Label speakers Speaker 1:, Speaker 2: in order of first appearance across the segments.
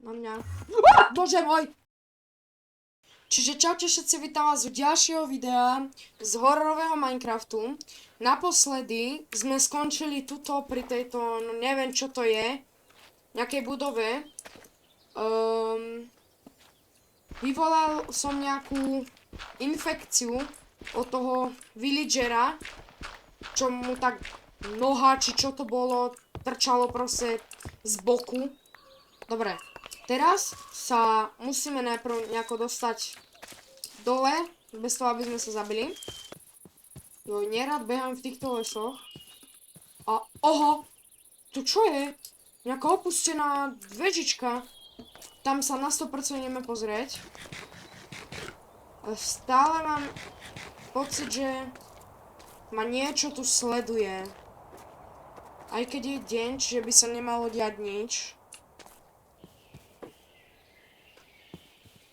Speaker 1: Na mňa. Bože môj! Čiže čaute všetci, vítam vás u ďalšieho videa z hororového Minecraftu. Naposledy sme skončili tuto pri tejto, no neviem čo to je, nejakej budove. Vyvolal som nejakú infekciu od toho villagera, čo mu tak noha, či čo to bolo, trčalo proste z boku. Dobre, teraz sa musíme najprv nejako dostať dole, bez toho, aby sme sa zabili. Jo, nerad behám v týchto lesoch. A oho, tu čo je? Nejaká opustená vežička. Tam sa na 100% ideme pozrieť. Ale stále mám pocit, že ma niečo tu sleduje. Aj keď je deň, čiže by sa nemalo diať nič.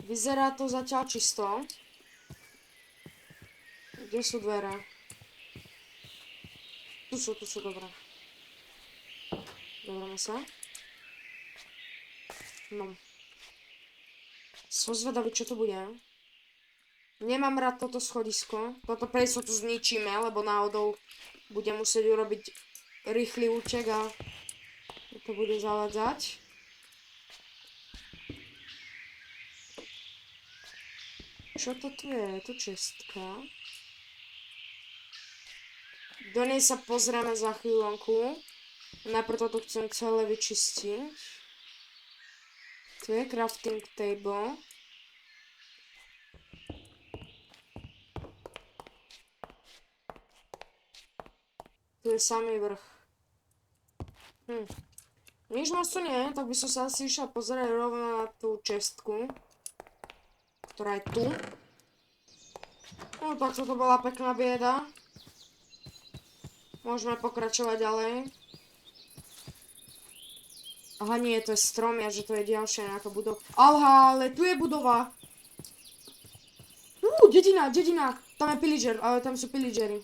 Speaker 1: Vyzerá to zatiaľ čisto. Kde sú dvere? Tu sú, dobré. Dobráme sa. No. Som zvedavý, čo to bude. Nemám rád toto schodisko. Toto pre istotu zničíme, lebo náhodou budem musieť urobiť rýchly úček a to bude zavádzať. Čo to tu je? Je to čestka. Do nej sa pozrieme za chvíľonku. Najprv toto chcem celé vyčistiť. Tu je crafting table. Tu je samý vrch. Nič moc tu nie, tak by som sa asi išla pozerať rovno na tú čestku, ktorá je tu. No tak toto bola pekná bieda. Môžeme pokračovať ďalej. Aha, nie, to je strom, že to je ďalšia nejaká budova. Aha, ale tu je budova. Dedina. Tam je pillager, ale tam sú pillagery.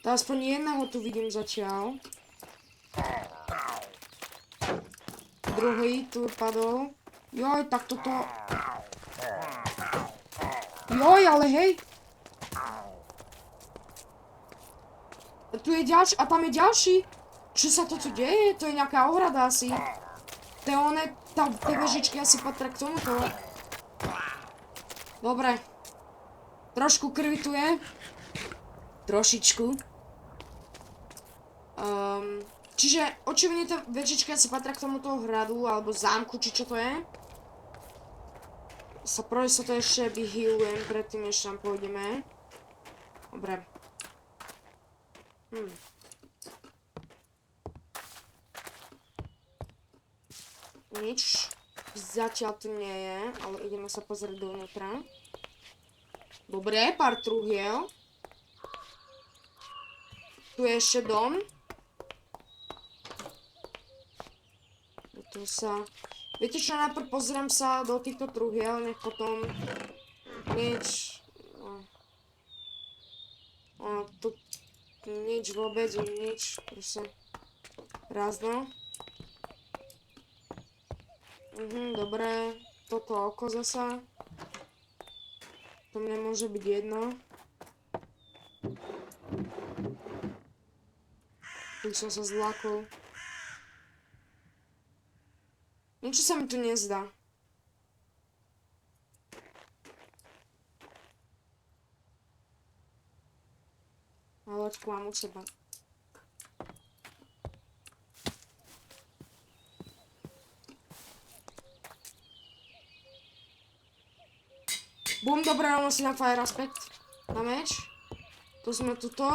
Speaker 1: To aspoň jedného tu vidím zatiaľ. Druhý tu padol. Joj, tak toto... Joj, ale hej. Tu je ďalší, a tam je ďalší. Čo sa to tu deje? To je nejaká ohrada asi. Tie vežičky asi patria k tomuto. Dobre. Trošku krvi tu je. Trošičku. Čiže očividne tie vežičky asi patria k tomuto hradu, alebo zámku, či čo to je. Sa to ešte vyhealujem predtým, než tam pôjdeme. Dobre. Nič zatiaľ tu nie je, ale ideme sa pozrieť dovnútra. Dobre, pár truhiel. Tu je ešte dom. Tu sa... Viete čo, najprv pozriem sa do týchto truhiel, nech potom nič... Tu nič vôbec, nič, proste prázdno. Dobre, toto oko zasa. To mne môže byť jedno. Tu som sa zlakol. Niečo sa mi tu nezdá. A loďku mám u seba. Bum, dobre, rovno si na fire aspect. Na meč. Tu sme tuto.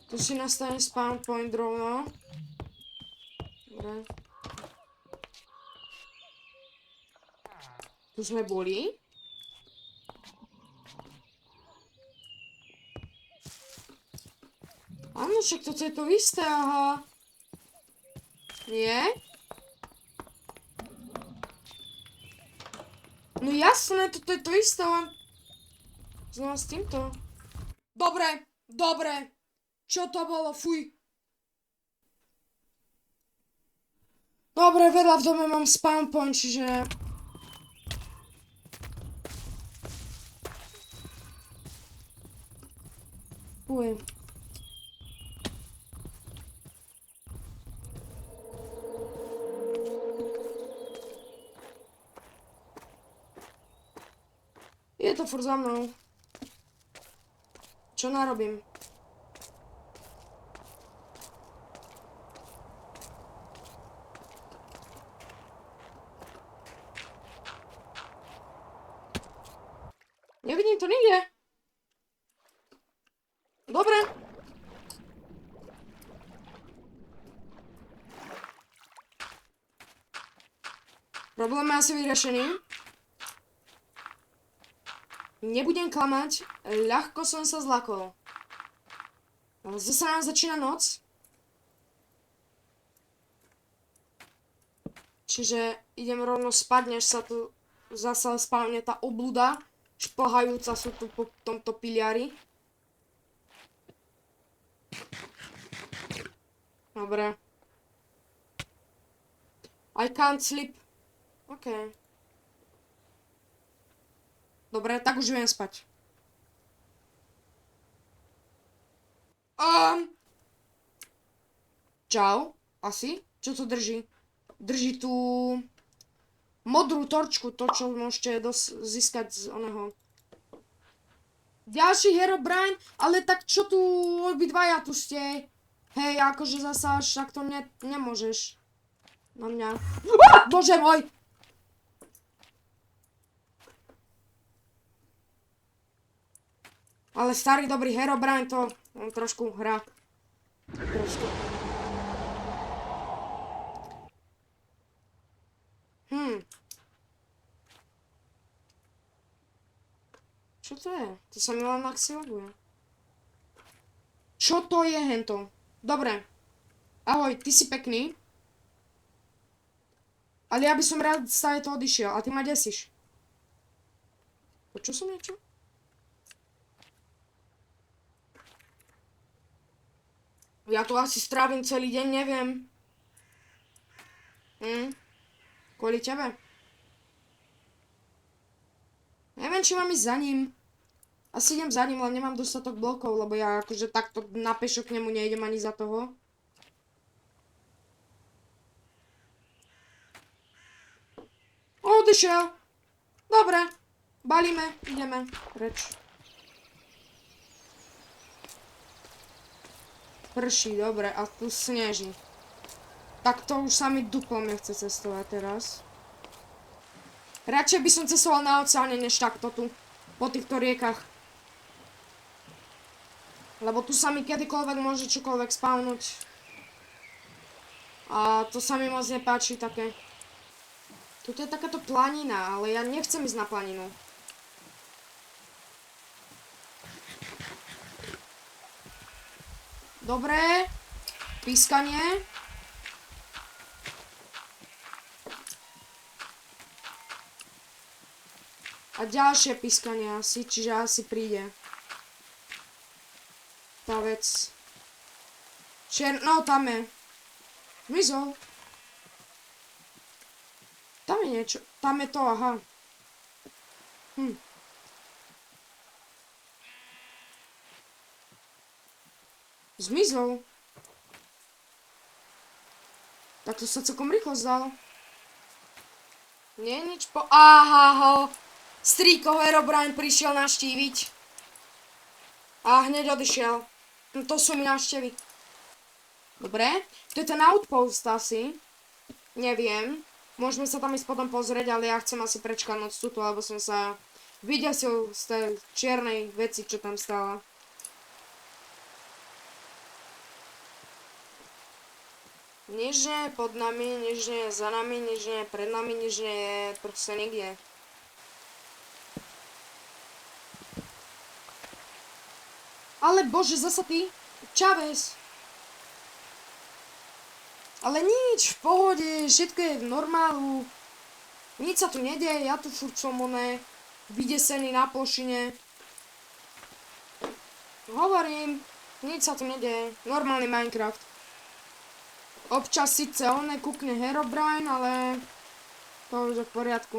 Speaker 1: Tu si nastavím spawn point rovno. Dobre. Tu sme boli. Áno, však toto je to isté, aha. Nie? No jasné, toto je to isté, len... Znova s týmto. Dobre. Čo to bolo, fuj. Dobre, vedľa v dome mám spawn point, čiže... Uj. Je to furt za mnou. Čo narobím? Nevidím to nikde. Dobre. Problém je asi vyriešený. Nebudem klamať, ľahko som sa zlakol. Ale zase nám začína noc. Čiže idem rovno spať, než sa tu zase spávne tá obluda, šplhajúca sú tu po tomto piliari. Dobre. I can't sleep. OK. Dobre, tak už viem spať. Čau, asi? Čo to drží? Drží tú modrú torčku, to čo môžete získať z oného. Ďalší Herobrine, ale tak čo tu obidvaja tu ste? Hej, akože zasa až tak to nemôžeš. Na mňa. Bože môj! Ale starý dobrý Herobrine to on trošku hrá. Trošku. Čo to je? To sa mi len akcioguje. Čo to je hento? Dobre. Ahoj, ty si pekný. Ale ja by som rád stále to odišiel. A ty ma desíš. Počul som niečo? Ja tu asi strávim celý deň, neviem. Kvôli tebe. Neviem, či mám ísť za ním. Asi idem za ním, len nemám dostatok blokov, lebo ja akože takto na pešo k nemu nejdem ani za toho. Odišiel. Dobre. Balíme, ideme preč. Prší, dobre, a tu sneží. Tak to už sa mi duplom nechce cestovať teraz. Radšej by som cestoval na oceáne, než takto tu. Po týchto riekach. Lebo tu sa mi kedykoľvek môže čokoľvek spavnúť. A to sa mi moc nepáči také. Tuto je takáto planina, ale ja nechcem ísť na planinu. Dobre. Pískanie. A ďalšie pískanie asi, čiže asi príde. Tá vec. No, tam je. Zmizol. Tam je niečo. Tam je to, aha. Zmizol. Tak to sa celkom rýchlo zdalo. Nie nič Aha, ho. Strýko Herobrine prišiel navštíviť. A hneď odišiel. To sú mi návštevy. Dobre. To je ten outpost asi. Neviem. Môžeme sa tam ísť potom pozrieť, ale ja chcem asi prečkať noc tuto, lebo som sa vydesil z tej čiernej veci, čo tam stála. Nič nie je pod nami, nič nie je za nami, nič nie je pred nami, nič nie je proste nikde. Ale bože, zasa ty? Čavez. Ale nič, v pohode, všetko je v normálu. Nič sa tu nedieje, ja tu furt som vydesený na plošine. Hovorím, nič sa tu nedieje, normálny Minecraft. Občas síce on kúkne Herobrine, ale to už je v poriadku.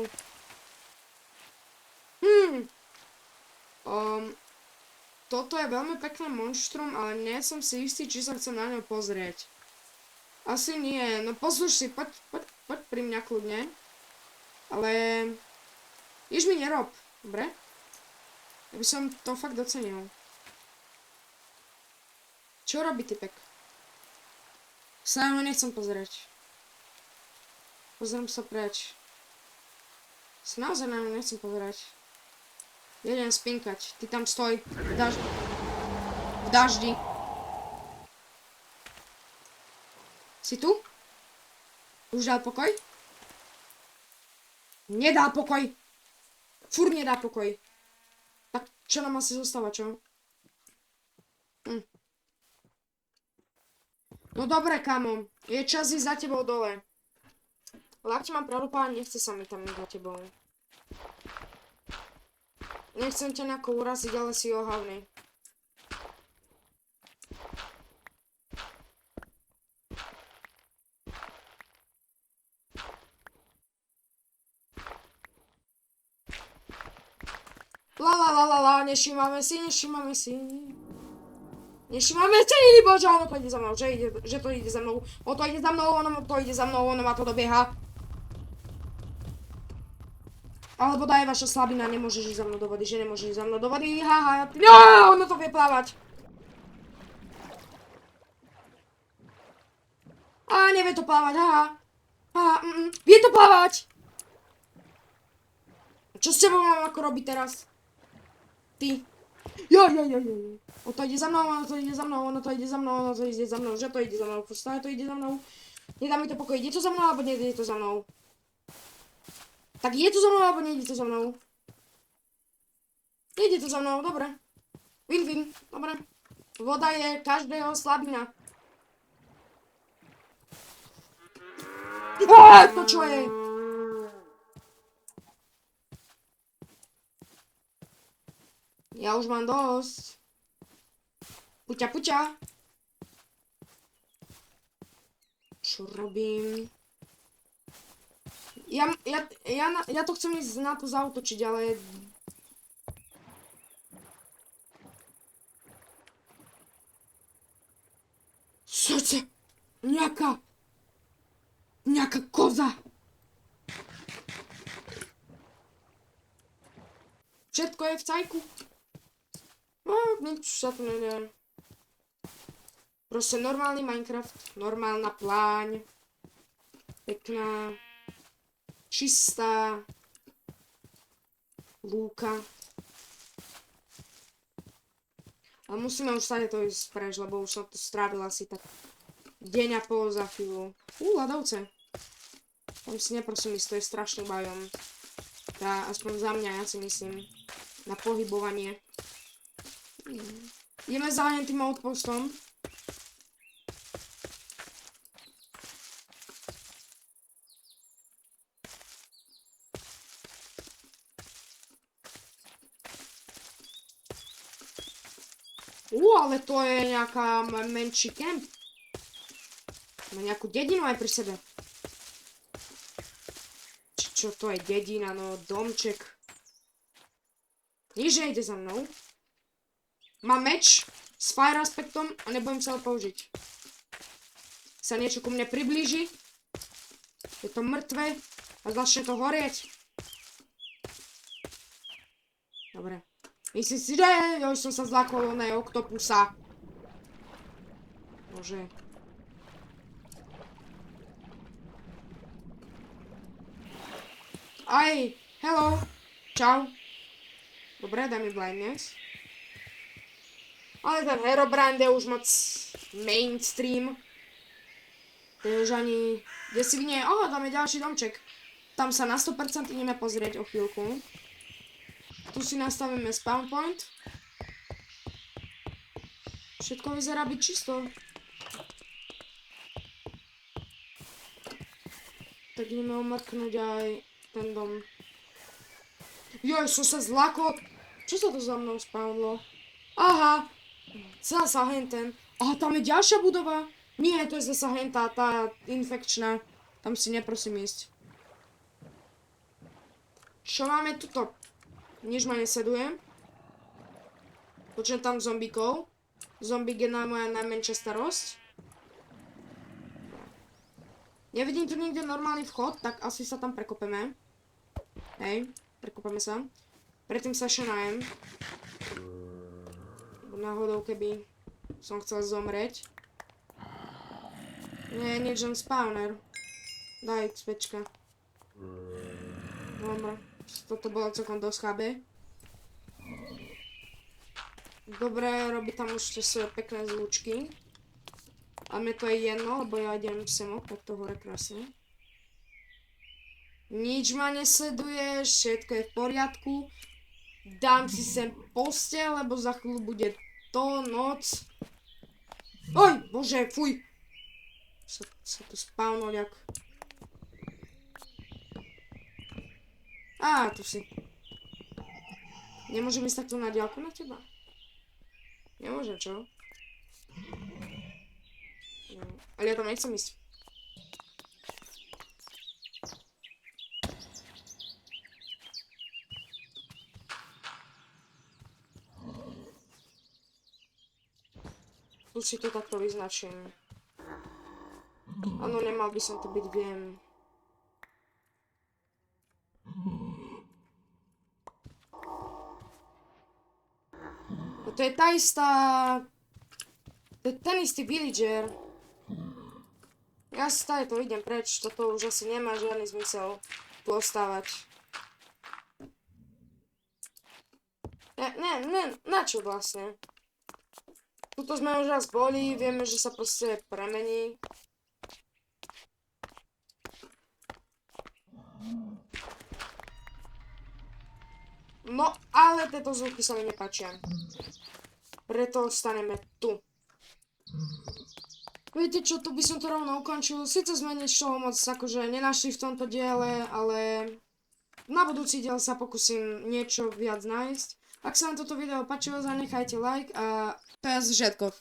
Speaker 1: Toto je veľmi pekné monštrum, ale nie som si istý, či sa chcem na ňo pozrieť. Asi nie, no posluš si, poď pri mňa kľudne. Ale nič mi nerob, dobre? Ja by som to fakt docenil. Čo robí typek? Sa na ňo nechcem pozrieť. Pozriem sa preč. Sa naozaj na ňo nechcem pozerať. Jedem spinkať. Ty tam stoj. V daždi. Si tu? Už dal pokoj? Nedá pokoj. Furt nedá pokoj. Tak čo nám asi zostáva, čo? No dobre, kamo. Je čas ísť za tebou dole. Ale ak ti mám pravdu povedať, nechce sa mi tam ísť za tebou. Nechcem ťa nejako uraziť, ale si ohavný. Nešímame si. Bože, ono to ide za mnou, že to ide za mnou. Ono to ide za mnou, ono ma to dobieha. Alebo daj vaša slabina, nemôžeš ísť za mnou do vody, haha, no, ono to vie plávať. Á, nevie to plávať, haha. Vie to plávať. Čo s tebou mám ako robiť teraz? Ty. Ono to ide za mnou, že to ide za mnou, stále to ide za mnou. Nedá mi to pokoj, ide to za mnou, alebo nejde to za mnou? Tak je to za mnou, alebo nejde to za mnou? Nejde to za mnou, dobre. Win, dobre. Voda je každého slabina. To čo je? Ja už mám dosť. Puťa. Čo robím? Ja to chcem ísť na to zautočiť, ale... Srdce! Nejaká koza! Všetko je v cajku. No, nič sa tu nedá. Proste normálny Minecraft, normálna pláň. Pekná. Čistá lúka. Ale musíme už sa to ísť preč, lebo už som to strávil asi tak deň a pol za chvíľu. Ľadovce. Tam si neprosím ísť, to je strašný bajom. Aspoň za mňa, ja si myslím. Na pohybovanie. Ideme za tým outpostom. Ale to je nejaká menší kemp. Má nejakú dedinu aj pri sebe. Čo to je dedina, no domček. Nič nejde za mnou. Mám meč s fire aspektom a nebudem sa ho použiť. Sa niečo ku mne priblíži. Je to mŕtve a začne to horieť. Dobre. Myslím si, že už som sa zlákol na oktopusa. Bože. Aj, hello. Čau. Dobre, daj mi blindness. Ale ten Herobrine je už moc mainstream. To je už ani... Kde si nie... tam je ďalší domček. Tam sa na 100% ideme pozrieť o chvíľku. Tu si nastavíme spawn point. Všetko vyzerá byť čisto. Tak ideme omrknúť aj ten dom. Joj, som sa zlakol. Čo sa to za mnou spawnlo? Aha. Zasa henten. Aha, tam je ďalšia budova. Nie, to je zasa hentá, tá infekčná. Tam si neprosím ísť. Čo máme tuto? Nič ma nesleduje. Počujem tam zombíkov. Zombík je moja najmenšia starosť. Nevidím tu nikde normálny vchod, tak asi sa tam prekopeme. Hej, prekopeme sa. Predtým sa ešte najem. Náhodou, keby som chcel zomrieť. Nie, nič, len spawner. Daj, svečka. Dobre, toto bolo celkom dosť chábe. Dobre, robí tam už tie svoje pekné zvučky. A mne to je jedno, lebo ja idem semok, tak to hore krásne. Nič ma nesleduje, všetko je v poriadku. Dám si sem posteľ, lebo za chvíľu bude to noc. Oj, bože, fuj. Sa tu spawnol jak... Á, tu si. Nemôžem ísť takto na diaľku na teba? Nemôžem, čo? No, ale ja tam nechcem ísť. Tu si to takto vyznačím. Áno, nemal by som to byť, viem. To je tá istá... To je ten istý villager. Ja si tady to idem preč, toto už asi nemá žiadny zmysel tu ostávať. Na čo vlastne? Tuto sme už raz boli, vieme, že sa proste premení. No, ale tieto zvuky sa mi nepáčia. Preto ostaneme tu. Viete čo, tu by som to rovno ukončil. Sice sme nič toho moc akože nenašli v tomto diele, ale na budúci diel sa pokúsim niečo viac nájsť. Ak sa vám toto video páčilo, zanechajte like a to je všetko.